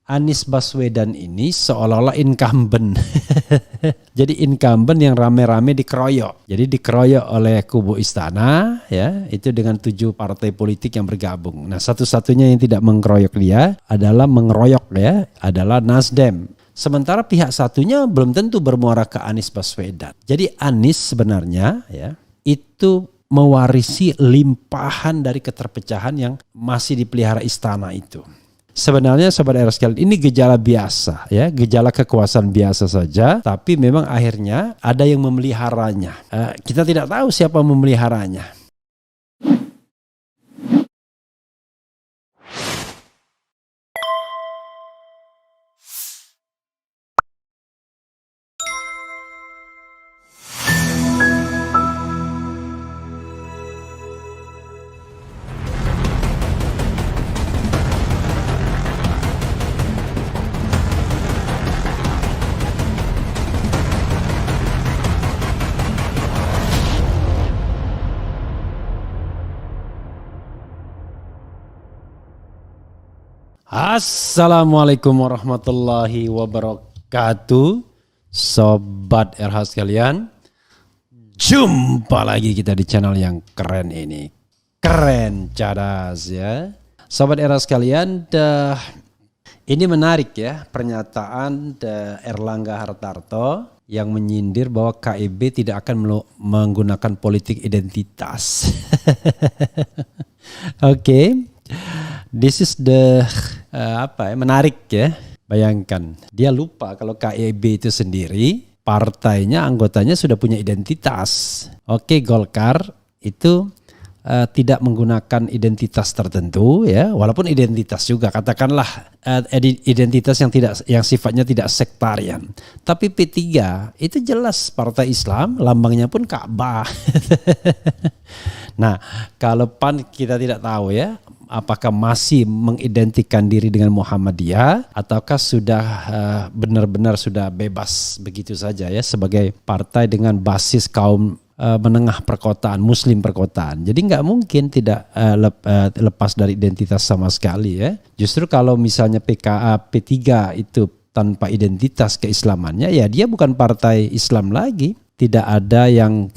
Anies Baswedan ini seolah-olah incumbent. Jadi incumbent yang rame-rame dikeroyok. Jadi dikeroyok oleh kubu istana, ya, itu dengan 7 partai politik yang bergabung. Nah, satu-satunya yang tidak mengeroyok dia adalah adalah Nasdem. Sementara pihak satunya belum tentu bermuara ke Anies Baswedan. Jadi Anies sebenarnya, ya, itu mewarisi limpahan dari keterpecahan yang masih dipelihara istana itu. Sebenarnya sobat era sekalian, ini gejala biasa, ya, gejala kekuasaan biasa saja, tapi memang akhirnya ada yang memeliharanya. Kita tidak tahu siapa memeliharanya. Assalamualaikum warahmatullahi wabarakatuh. Sobat RH sekalian, jumpa lagi kita di channel yang keren ini. Keren, cadas ya. Sobat RH sekalian, ini menarik ya pernyataan Erlangga Hartarto yang menyindir bahwa KIB tidak akan menggunakan politik identitas. Oke. This is menarik ya. Bayangkan, dia lupa kalau KIB itu sendiri partainya, anggotanya sudah punya identitas. Oke, Golkar itu tidak menggunakan identitas tertentu ya, walaupun identitas juga katakanlah identitas yang sifatnya tidak sektarian. Tapi P3 itu jelas partai Islam, lambangnya pun Ka'bah. Nah, kalau PAN kita tidak tahu ya, apakah masih mengidentikan diri dengan Muhammadiyah ataukah sudah benar-benar sudah bebas begitu saja ya sebagai partai dengan basis kaum menengah perkotaan, muslim perkotaan. Jadi nggak mungkin tidak lepas dari identitas sama sekali ya. Justru kalau misalnya P3 itu tanpa identitas keislamannya, ya dia bukan partai Islam lagi. Tidak ada yang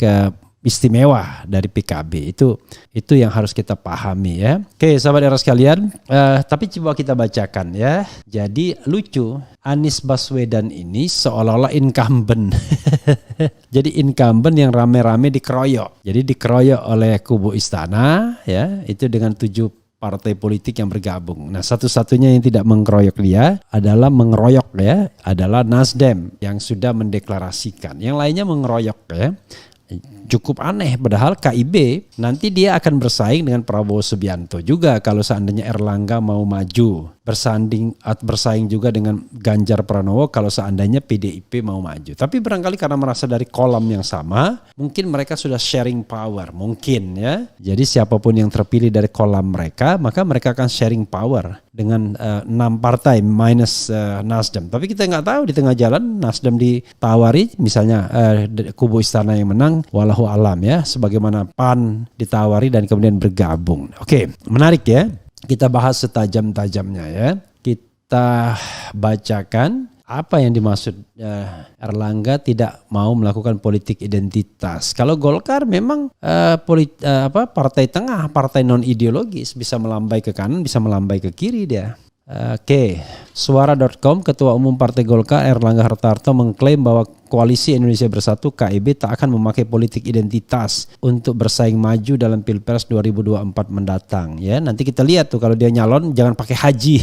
istimewa dari PKB, itu yang harus kita pahami ya. Oke, sahabat era sekalian, tapi coba kita bacakan ya. Jadi lucu, Anies Baswedan ini seolah-olah incumbent. Jadi incumbent yang rame-rame dikeroyok. Jadi dikeroyok oleh kubu istana, ya, itu dengan 7 partai politik yang bergabung. Nah, satu-satunya yang tidak mengeroyok dia adalah Nasdem yang sudah mendeklarasikan. Yang lainnya mengeroyok ya. Cukup aneh, padahal KIB nanti dia akan bersaing dengan Prabowo Subianto juga kalau seandainya Erlangga mau maju, bersaing juga dengan Ganjar Pranowo kalau seandainya PDIP mau maju. Tapi barangkali karena merasa dari kolam yang sama, mungkin mereka sudah sharing power, mungkin ya. Jadi siapapun yang terpilih dari kolam mereka, maka mereka akan sharing power dengan 6 partai minus Nasdem. Tapi kita nggak tahu di tengah jalan Nasdem ditawari, misalnya kubu istana yang menang, wallahu alam ya, sebagaimana PAN ditawari dan kemudian bergabung. Oke, menarik ya. Kita bahas setajam-tajamnya ya. Kita bacakan apa yang dimaksud Erlangga tidak mau melakukan politik identitas. Kalau Golkar memang partai tengah, partai non ideologis, bisa melambai ke kanan, bisa melambai ke kiri dia. Oke, Suara.com, Ketua Umum Partai Golkar Erlangga Hartarto mengklaim bahwa Koalisi Indonesia Bersatu KIB tak akan memakai politik identitas untuk bersaing maju dalam Pilpres 2024 mendatang. Ya, nanti kita lihat tuh kalau dia nyalon jangan pakai haji.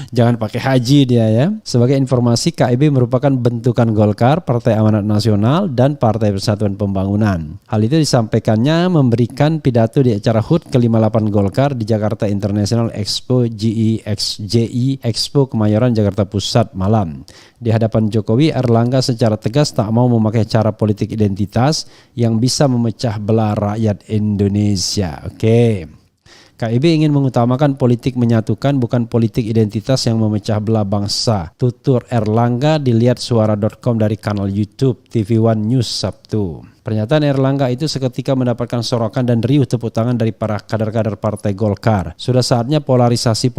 Jangan pakai haji dia ya. Sebagai informasi, KIB merupakan bentukan Golkar, Partai Amanat Nasional dan Partai Persatuan Pembangunan. Hal itu disampaikannya memberikan pidato di acara HUT ke-58 Golkar di Jakarta International Expo GI Expo Kemayoran Jakarta Pusat malam. Di hadapan Jokowi, Erlangga secara tegas tak mau memakai cara politik identitas yang bisa memecah belah rakyat Indonesia. Oke. KIB ingin mengutamakan politik menyatukan, bukan politik identitas yang memecah belah bangsa. Tutur Erlangga dilihat Suara.com dari kanal YouTube TV One News Sabtu. Pernyataan Erlangga itu seketika mendapatkan sorokan dan riuh tepuk tangan dari para kader-kader Partai Golkar. Sudah saatnya polarisasi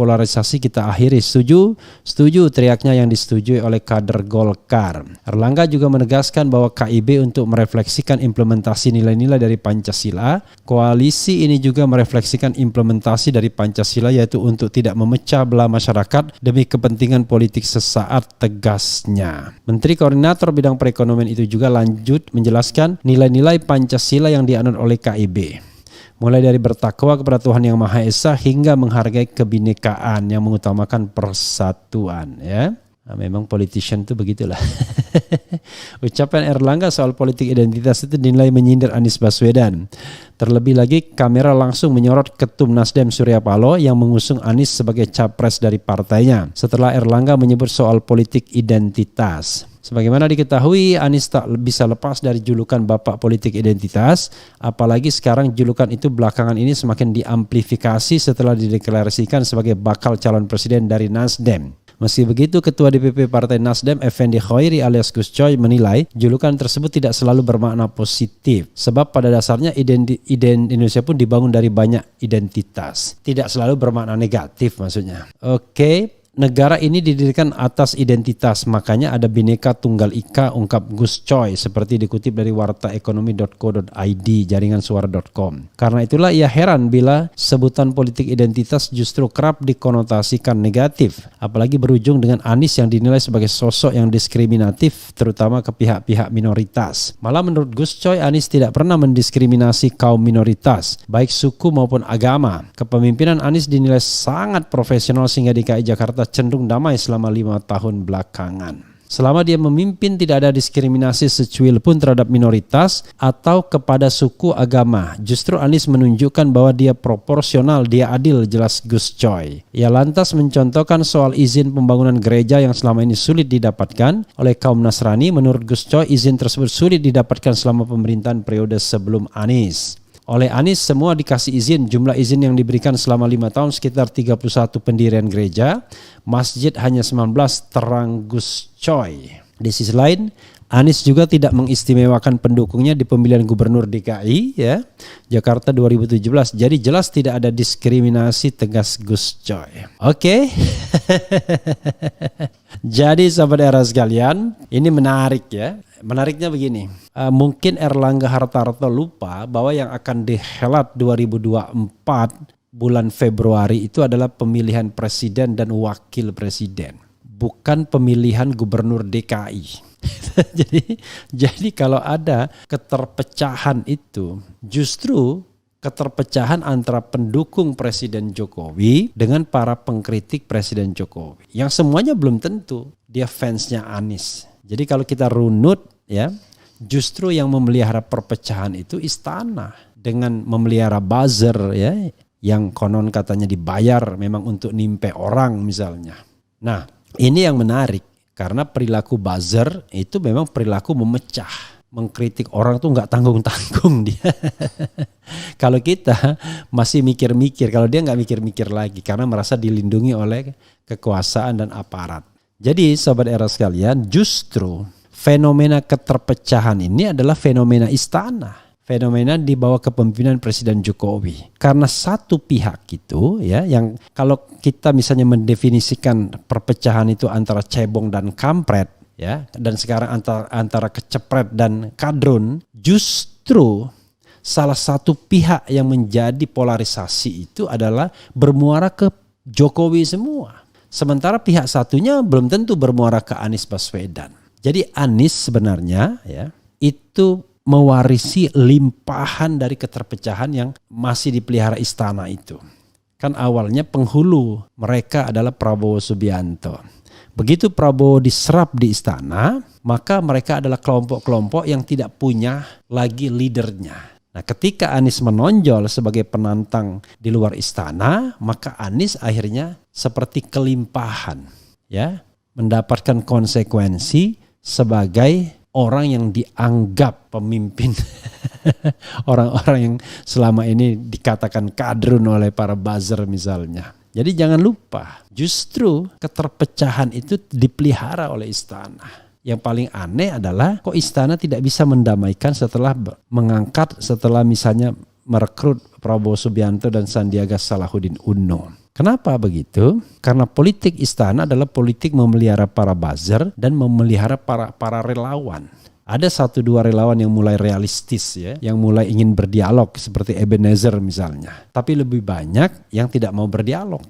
kita akhiri. Setuju? Setuju, teriaknya yang disetujui oleh kader Golkar. Erlangga juga menegaskan bahwa KIB untuk merefleksikan implementasi nilai-nilai dari Pancasila. Koalisi ini juga merefleksikan implementasi dari Pancasila, yaitu untuk tidak memecah belah masyarakat demi kepentingan politik sesaat, tegasnya. Menteri Koordinator Bidang Perekonomian itu juga lanjut menjelaskan nilai-nilai Pancasila yang dianut oleh KIB. Mulai dari bertakwa kepada Tuhan Yang Maha Esa hingga menghargai kebinekaan yang mengutamakan persatuan, ya. Nah, memang politician itu begitulah. Ucapan Erlangga soal politik identitas itu dinilai menyindir Anies Baswedan. Terlebih lagi kamera langsung menyorot Ketum Nasdem Surya Paloh yang mengusung Anies sebagai capres dari partainya setelah Erlangga menyebut soal politik identitas. Sebagaimana diketahui, Anies tak bisa lepas dari julukan Bapak Politik Identitas, apalagi sekarang julukan itu belakangan ini semakin diamplifikasi setelah dideklarasikan sebagai bakal calon presiden dari Nasdem. Meski begitu, Ketua DPP Partai Nasdem Effendi Khoiri alias Gus Coy menilai julukan tersebut tidak selalu bermakna positif. Sebab pada dasarnya Indonesia pun dibangun dari banyak identitas. Tidak selalu bermakna negatif maksudnya. Oke. Negara ini didirikan atas identitas, makanya ada Bhinneka Tunggal Ika, ungkap Gus Coy, seperti dikutip dari wartaekonomi.co.id, jaringansuara.com. Karena itulah ia heran bila sebutan politik identitas justru kerap dikonotasikan negatif, apalagi berujung dengan Anies yang dinilai sebagai sosok yang diskriminatif, terutama ke pihak-pihak minoritas. Malah menurut Gus Coy, Anies tidak pernah mendiskriminasi kaum minoritas, baik suku maupun agama. Kepemimpinan Anies dinilai sangat profesional sehingga DKI Jakarta cenderung damai selama 5 tahun belakangan. Selama dia memimpin tidak ada diskriminasi secuil pun terhadap minoritas atau kepada suku agama. Justru Anies menunjukkan bahwa dia proporsional, dia adil, jelas Gus Coy. Ia lantas mencontohkan soal izin pembangunan gereja yang selama ini sulit didapatkan oleh kaum Nasrani. Menurut Gus Coy, izin tersebut sulit didapatkan selama pemerintahan periode sebelum Anies. Oleh Anies semua dikasih izin. Jumlah izin yang diberikan selama 5 tahun sekitar 31 pendirian gereja. Masjid hanya 19, terang Gus Coy. Di sisi lain, Anies juga tidak mengistimewakan pendukungnya di pemilihan gubernur DKI ya, Jakarta 2017. Jadi jelas tidak ada diskriminasi, tegas Gus Coy. Oke. Jadi sahabat era sekalian, ini menarik ya. Menariknya begini, mungkin Erlangga Hartarto lupa bahwa yang akan dihelat 2024 bulan Februari itu adalah pemilihan presiden dan wakil presiden, bukan pemilihan gubernur DKI. jadi kalau ada keterpecahan itu, justru keterpecahan antara pendukung Presiden Jokowi dengan para pengkritik Presiden Jokowi, yang semuanya belum tentu dia fansnya Anies. Jadi kalau kita runut ya, justru yang memelihara perpecahan itu istana dengan memelihara buzzer ya, yang konon katanya dibayar memang untuk nimpe orang misalnya. Nah, ini yang menarik karena perilaku buzzer itu memang perilaku memecah, mengkritik orang tuh nggak tanggung-tanggung dia. Kalau kita masih mikir-mikir, kalau dia nggak mikir-mikir lagi karena merasa dilindungi oleh kekuasaan dan aparat. Jadi sahabat era sekalian, justru fenomena keterpecahan ini adalah fenomena istana. Fenomena di bawah kepemimpinan Presiden Jokowi. Karena satu pihak itu ya, yang kalau kita misalnya mendefinisikan perpecahan itu antara cebong dan kampret ya, dan sekarang antara kecepret dan kadrun, justru salah satu pihak yang menjadi polarisasi itu adalah bermuara ke Jokowi semua. Sementara pihak satunya belum tentu bermuara ke Anies Baswedan. Jadi Anies sebenarnya ya itu mewarisi limpahan dari keterpecahan yang masih dipelihara istana itu. Kan awalnya penghulu mereka adalah Prabowo Subianto. Begitu Prabowo diserap di istana, maka mereka adalah kelompok-kelompok yang tidak punya lagi leadernya. Nah, ketika Anies menonjol sebagai penantang di luar istana, maka Anies akhirnya seperti kelimpahan, ya, mendapatkan konsekuensi sebagai orang yang dianggap pemimpin. Orang-orang yang selama ini dikatakan kadrun oleh para buzzer misalnya. Jadi jangan lupa, justru keterpecahan itu dipelihara oleh istana. yang paling aneh adalah kok istana tidak bisa mendamaikan setelah setelah misalnya merekrut Prabowo Subianto dan Sandiaga Salahuddin Uno. Kenapa begitu? Karena politik istana adalah politik memelihara para buzzer dan memelihara para relawan. Ada 1-2 relawan yang mulai realistis ya, yang mulai ingin berdialog seperti Ebenezer misalnya. Tapi lebih banyak yang tidak mau berdialog.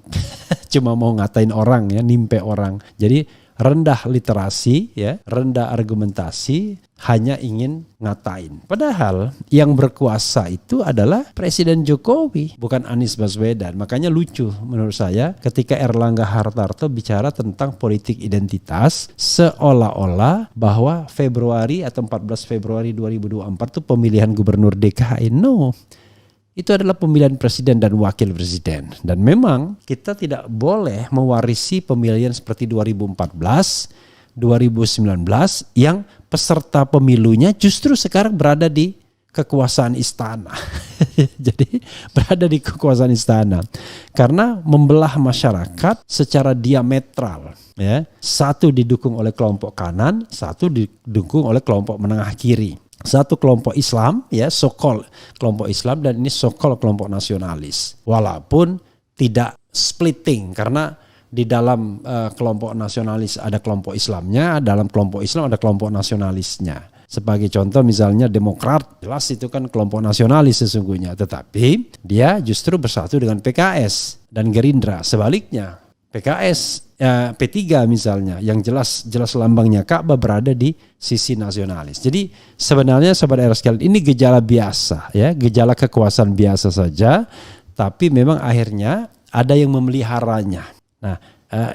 Cuma mau ngatain orang ya, nimpe orang. Jadi rendah literasi ya, rendah argumentasi, hanya ingin ngatain. Padahal yang berkuasa itu adalah Presiden Jokowi, bukan Anies Baswedan. Makanya lucu menurut saya ketika Erlangga Hartarto bicara tentang politik identitas, seolah-olah bahwa Februari atau 14 Februari 2024 itu pemilihan gubernur DKI. No. Itu adalah pemilihan presiden dan wakil presiden. Dan memang kita tidak boleh mewarisi pemilihan seperti 2014, 2019 yang peserta pemilunya justru sekarang berada di kekuasaan istana. Jadi berada di kekuasaan istana. Karena membelah masyarakat secara diametral. Ya. Satu didukung oleh kelompok kanan, satu didukung oleh kelompok menengah kiri. Satu kelompok Islam, ya so-called kelompok Islam, dan ini so-called kelompok nasionalis. Walaupun tidak splitting, karena di dalam kelompok nasionalis ada kelompok Islamnya, dalam kelompok Islam ada kelompok nasionalisnya. Sebagai contoh misalnya Demokrat, jelas itu kan kelompok nasionalis sesungguhnya. Tetapi dia justru bersatu dengan PKS dan Gerindra. Sebaliknya PKS, P3 misalnya yang jelas lambangnya Ka'bah berada di sisi nasionalis. Jadi sebenarnya sobat era sekalian, ini gejala biasa ya, gejala kekuasaan biasa saja, tapi memang akhirnya ada yang memeliharanya. Nah,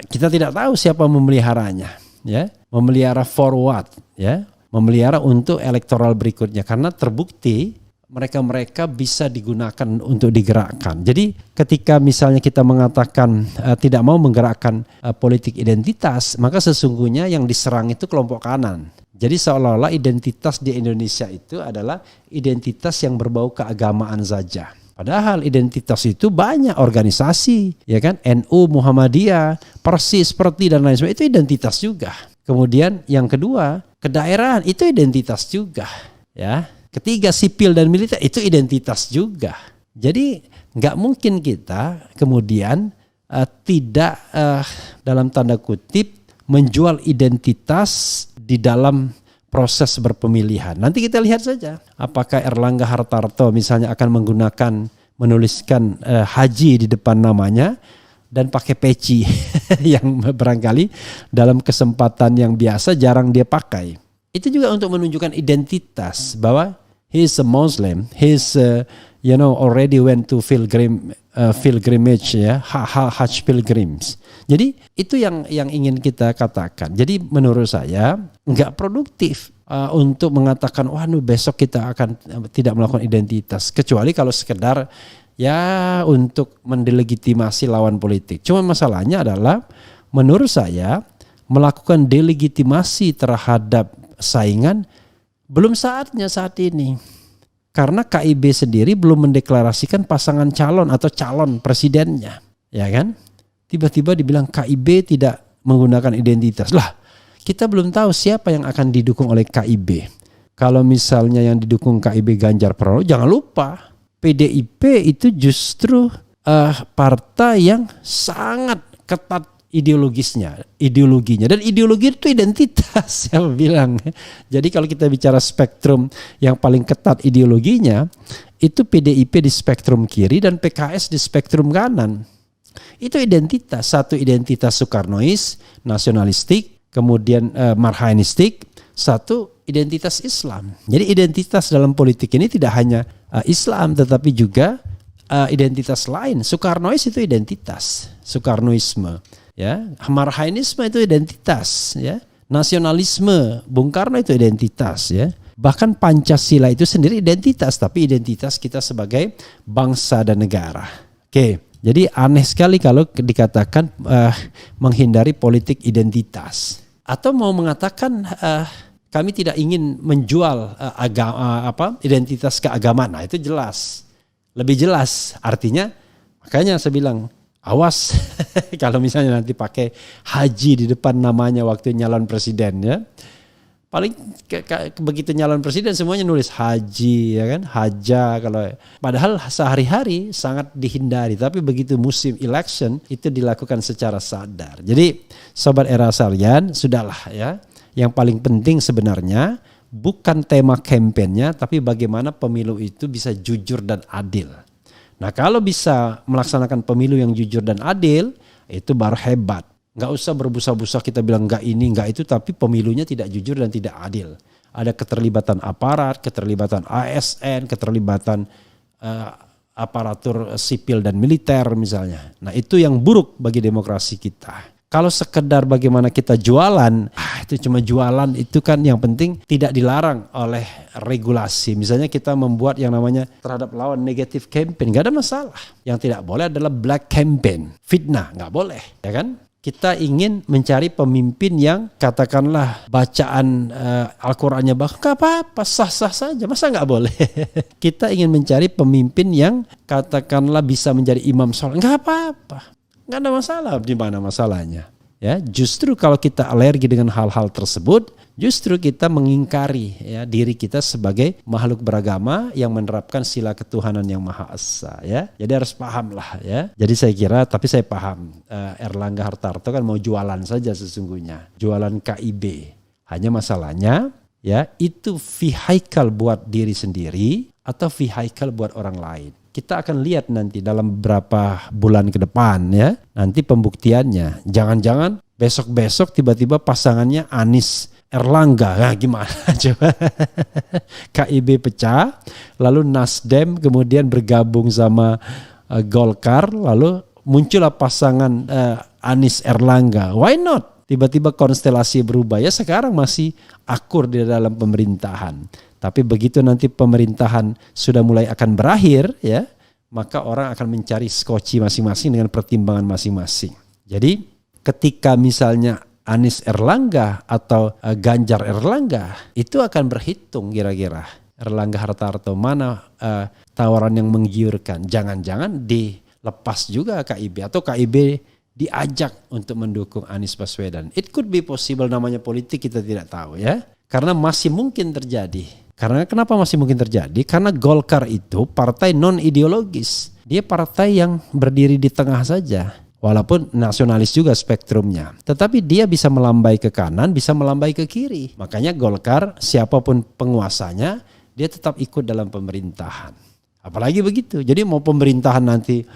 kita tidak tahu siapa memeliharanya ya, memelihara forward ya, memelihara untuk elektoral berikutnya karena terbukti mereka bisa digunakan untuk digerakkan. Jadi ketika misalnya kita mengatakan tidak mau menggerakkan politik identitas, maka sesungguhnya yang diserang itu kelompok kanan. Jadi seolah-olah identitas di Indonesia itu adalah identitas yang berbau keagamaan saja. Padahal identitas itu banyak organisasi, ya kan? NU, Muhammadiyah, Persis, Seperti dan lain sebagainya, itu identitas juga. Kemudian yang kedua, kedaerahan itu identitas juga, ya. Ketiga, sipil dan militer itu identitas juga. Jadi nggak mungkin kita kemudian tidak dalam tanda kutip menjual identitas di dalam proses berpemilihan. Nanti kita lihat saja apakah Erlangga Hartarto misalnya akan menuliskan haji di depan namanya dan pakai peci yang barangkali dalam kesempatan yang biasa jarang dia pakai. Itu juga untuk menunjukkan identitas bahwa he is a Muslim, he is already went to pilgrimage ya, Hajj pilgrims. Jadi itu yang ingin kita katakan. Jadi menurut saya nggak produktif untuk mengatakan besok kita akan tidak melakukan identitas, kecuali kalau sekedar ya untuk mendelegitimasi lawan politik. Cuma masalahnya adalah menurut saya melakukan delegitimasi terhadap saingan belum saatnya saat ini. Karena KIB sendiri belum mendeklarasikan pasangan calon atau calon presidennya. Ya kan? Tiba-tiba dibilang KIB tidak menggunakan identitas. Lah, kita belum tahu siapa yang akan didukung oleh KIB. Kalau misalnya yang didukung KIB Ganjar Pranowo, jangan lupa PDIP itu justru partai yang sangat ketat ideologinya, dan ideologi itu identitas saya bilang. Jadi kalau kita bicara spektrum yang paling ketat ideologinya, itu PDIP di spektrum kiri dan PKS di spektrum kanan. Itu identitas, satu identitas Soekarnois, nasionalistik, kemudian marhainistik, satu identitas Islam. Jadi identitas dalam politik ini tidak hanya Islam tetapi juga identitas lain. Soekarnois itu identitas, Soekarnoisme. Ya, marhainisme itu identitas, ya. Nasionalisme Bung Karno itu identitas, ya. Bahkan Pancasila itu sendiri identitas, tapi identitas kita sebagai bangsa dan negara. Oke, jadi aneh sekali kalau dikatakan menghindari politik identitas atau mau mengatakan kami tidak ingin menjual identitas keagamaan. Nah, itu jelas, lebih jelas artinya. Makanya saya bilang awas kalau misalnya nanti pakai haji di depan namanya waktu nyalon presiden ya. Paling begitu nyalon presiden semuanya nulis haji, ya kan, haja. Kalau padahal sehari-hari sangat dihindari, tapi begitu musim election itu dilakukan secara sadar. Jadi sobat era sekalian, sudahlah ya. Yang paling penting sebenarnya bukan tema kampanyenya, tapi bagaimana pemilu itu bisa jujur dan adil. Nah, kalau bisa melaksanakan pemilu yang jujur dan adil, itu baru hebat. Nggak usah berbusa-busa kita bilang nggak ini, nggak itu, tapi pemilunya tidak jujur dan tidak adil. Ada keterlibatan aparat, keterlibatan ASN, keterlibatan aparatur sipil dan militer misalnya. Nah, itu yang buruk bagi demokrasi kita. Kalau sekedar bagaimana kita jualan, itu cuma jualan, itu kan yang penting tidak dilarang oleh regulasi. Misalnya kita membuat yang namanya terhadap lawan negatif campaign, nggak ada masalah. Yang tidak boleh adalah black campaign, fitnah, nggak boleh, ya kan? Kita ingin mencari pemimpin yang katakanlah bacaan Al-Qurannya nggak apa-apa, sah-sah saja, masa nggak boleh? Kita ingin mencari pemimpin yang katakanlah bisa menjadi imam sholat, nggak apa-apa, nggak ada masalah. Di mana masalahnya? Ya, justru kalau kita alergi dengan hal-hal tersebut, justru kita mengingkari ya diri kita sebagai makhluk beragama yang menerapkan sila ketuhanan yang Maha Esa, ya. Jadi harus paham lah ya. Jadi saya kira, tapi saya paham Erlangga Hartarto kan mau jualan saja sesungguhnya, jualan KIB. Hanya masalahnya ya itu vehicle buat diri sendiri atau vehicle buat orang lain. Kita akan lihat nanti dalam beberapa bulan ke depan ya. Nanti pembuktiannya. Jangan-jangan besok-besok tiba-tiba pasangannya Anies Erlangga. Nah, gimana coba? KIB pecah, lalu Nasdem kemudian bergabung sama Golkar, lalu muncullah pasangan Anies Erlangga. Why not? Tiba-tiba konstelasi berubah. Ya sekarang masih akur di dalam pemerintahan. Tapi begitu nanti pemerintahan sudah mulai akan berakhir ya, maka orang akan mencari skoci masing-masing dengan pertimbangan masing-masing. Jadi ketika misalnya Anies Erlangga atau Ganjar Erlangga, itu akan berhitung kira-kira Erlangga Hartarto mana tawaran yang menggiurkan. Jangan-jangan dilepas juga KIB atau KIB diajak untuk mendukung Anies Baswedan. It could be possible, namanya politik kita tidak tahu ya. Karena masih mungkin terjadi. Karena kenapa masih mungkin terjadi? Karena Golkar itu partai non ideologis. Dia partai yang berdiri di tengah saja. Walaupun nasionalis juga spektrumnya. Tetapi dia bisa melambai ke kanan, bisa melambai ke kiri. Makanya Golkar siapapun penguasanya, dia tetap ikut dalam pemerintahan. Apalagi begitu. Jadi mau pemerintahan nanti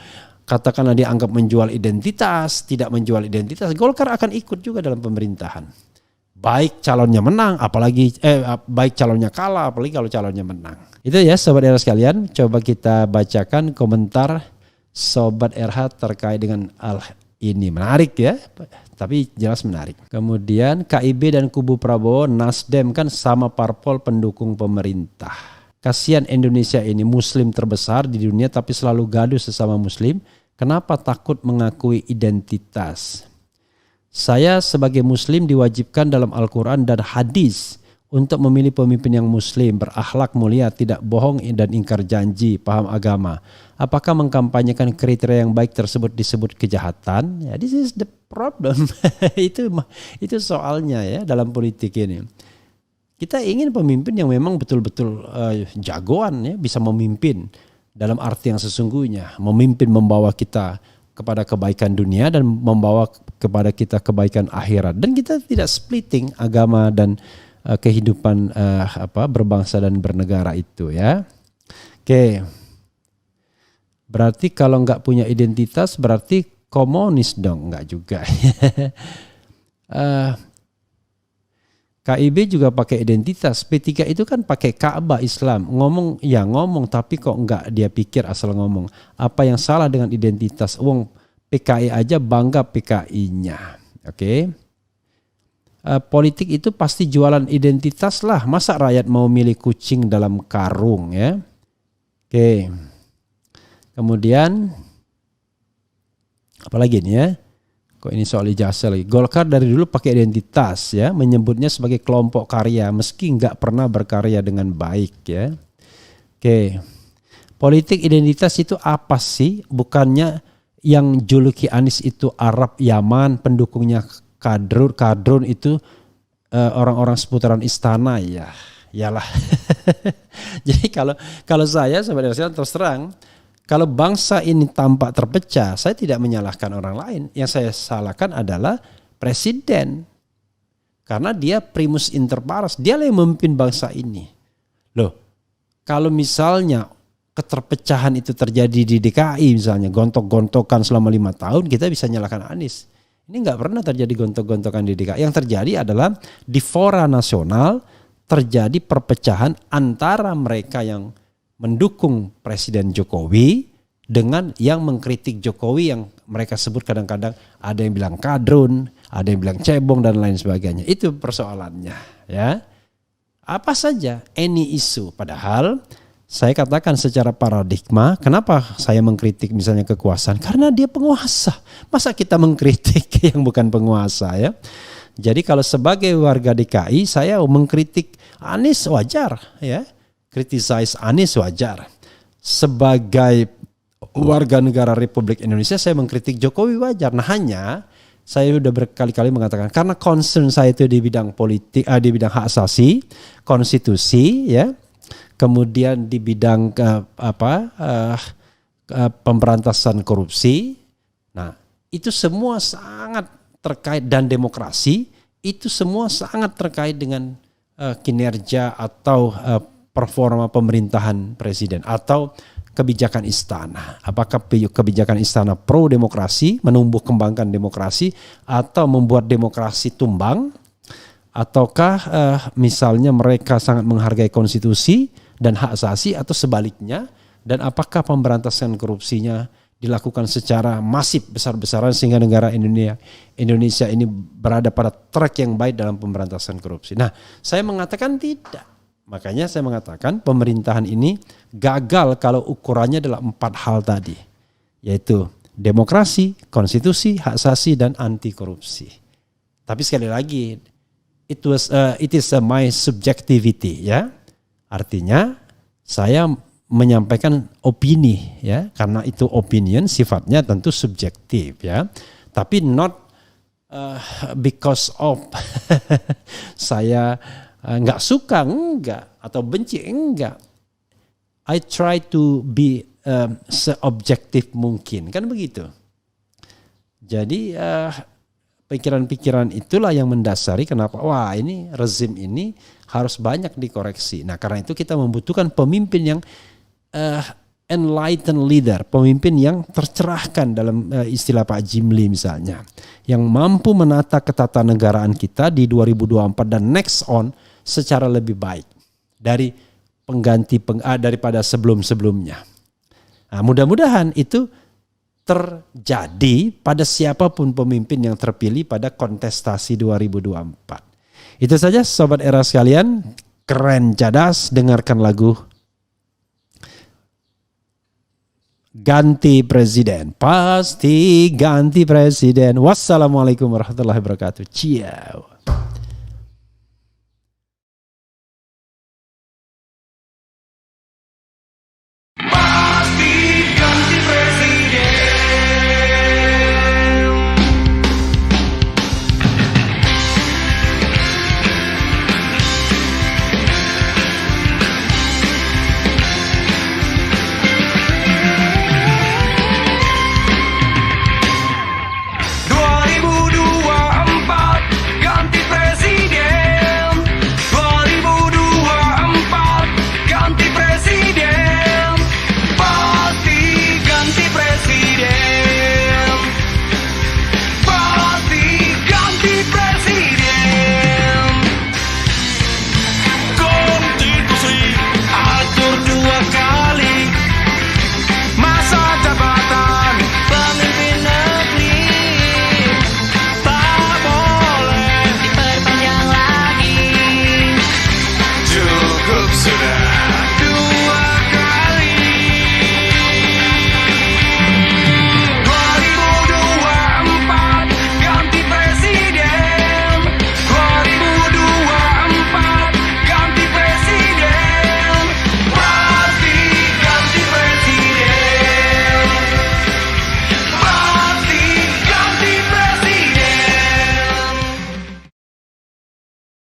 katakanlah dianggap menjual identitas, tidak menjual identitas, Golkar akan ikut juga dalam pemerintahan. Baik calonnya menang, apalagi baik calonnya kalah, apalagi kalau calonnya menang. Itu ya sobat RH sekalian, coba kita bacakan komentar sobat RH terkait dengan ini. Menarik ya, tapi jelas menarik. Kemudian KIB dan kubu Prabowo, Nasdem kan sama parpol pendukung pemerintah. Kasihan Indonesia ini muslim terbesar di dunia tapi selalu gaduh sesama muslim. Kenapa takut mengakui identitas? Saya sebagai muslim diwajibkan dalam Al-Quran dan hadis untuk memilih pemimpin yang muslim, berakhlak mulia, tidak bohong dan ingkar janji, paham agama. Apakah mengkampanyekan kriteria yang baik tersebut disebut kejahatan? Ya, this is the problem. itu soalnya ya dalam politik ini. Kita ingin pemimpin yang memang betul-betul jagoan ya, bisa memimpin dalam arti yang sesungguhnya, memimpin membawa kita kepada kebaikan dunia dan membawa kepada kita kebaikan akhirat. Dan kita tidak splitting agama dan kehidupan berbangsa dan bernegara itu ya. Oke. Berarti kalau nggak punya identitas berarti komunis dong? Nggak juga. KIB juga pakai identitas. P3 itu kan pakai Ka'bah Islam. Ngomong tapi kok enggak dia pikir asal ngomong. Apa yang salah dengan identitas? Wong PKI aja bangga PKI-nya. Oke. Politik itu pasti jualan identitas lah. Masa rakyat mau milih kucing dalam karung ya? Oke. Kemudian apalagi nih ya? Kok ini soal ijazah lagi. Golkar dari dulu pakai identitas ya, menyebutnya sebagai kelompok karya meski nggak pernah berkarya dengan baik ya. Oke. Politik identitas itu apa sih? Bukannya yang juluki Anies itu Arab Yaman, pendukungnya kadrun itu orang-orang seputaran istana ya, iyalah. Jadi kalau saya sebenarnya terus terang, kalau bangsa ini tampak terpecah, saya tidak menyalahkan orang lain. Yang saya salahkan adalah presiden. Karena dia primus inter pares, dia yang memimpin bangsa ini. Loh, kalau misalnya keterpecahan itu terjadi di DKI misalnya, gontok-gontokan selama 5 tahun, kita bisa nyalakan Anies. Ini nggak pernah terjadi gontok-gontokan di DKI. Yang terjadi adalah di fora nasional terjadi perpecahan antara mereka yang mendukung Presiden Jokowi dengan yang mengkritik Jokowi, yang mereka sebut kadang-kadang ada yang bilang kadrun, ada yang bilang cebong dan lain sebagainya. Itu persoalannya, ya. Apa saja, any issue. Padahal saya katakan secara paradigma, kenapa saya mengkritik misalnya kekuasaan? Karena dia penguasa. Masa kita mengkritik yang bukan penguasa, ya? Jadi kalau sebagai warga DKI saya mengkritik Anies wajar, ya. Criticize Anies wajar. Sebagai warga negara Republik Indonesia saya mengkritik Jokowi wajar. Nah, hanya saya sudah berkali-kali mengatakan karena concern saya itu di bidang politik, di bidang hak asasi, konstitusi, ya. Kemudian di bidang pemberantasan korupsi. Nah, itu semua sangat terkait, dan demokrasi itu semua sangat terkait dengan kinerja atau performa pemerintahan presiden atau kebijakan istana. Apakah kebijakan istana pro demokrasi, menumbuh kembangkan demokrasi, atau membuat demokrasi tumbang, ataukah misalnya mereka sangat menghargai konstitusi dan hak asasi, atau sebaliknya, dan apakah pemberantasan korupsinya dilakukan secara masif besar-besaran sehingga negara Indonesia ini berada pada track yang baik dalam pemberantasan korupsi. Nah, saya mengatakan tidak. Makanya saya mengatakan pemerintahan ini gagal kalau ukurannya adalah 4 hal tadi, yaitu demokrasi, konstitusi, hak asasi, dan anti korupsi. Tapi sekali lagi, it is my subjectivity, ya. Artinya saya menyampaikan opini, ya, karena itu opinion sifatnya tentu subjektif, ya. Tapi not because of saya nggak suka, enggak, atau benci, enggak. I try to be seobjektif mungkin, kan begitu. Jadi pikiran-pikiran itulah yang mendasari kenapa ini rezim ini harus banyak dikoreksi. Nah, karena itu kita membutuhkan pemimpin yang enlightened leader, pemimpin yang tercerahkan dalam istilah Pak Jimli misalnya, yang mampu menata ketatanegaraan kita di 2024 dan next on secara lebih baik dari daripada sebelum-sebelumnya. Nah, mudah-mudahan itu terjadi pada siapapun pemimpin yang terpilih pada kontestasi 2024. Itu saja Sobat Era sekalian, keren cadas, dengarkan lagu Ganti Presiden, pasti ganti presiden. Wassalamualaikum warahmatullahi wabarakatuh. Ciao.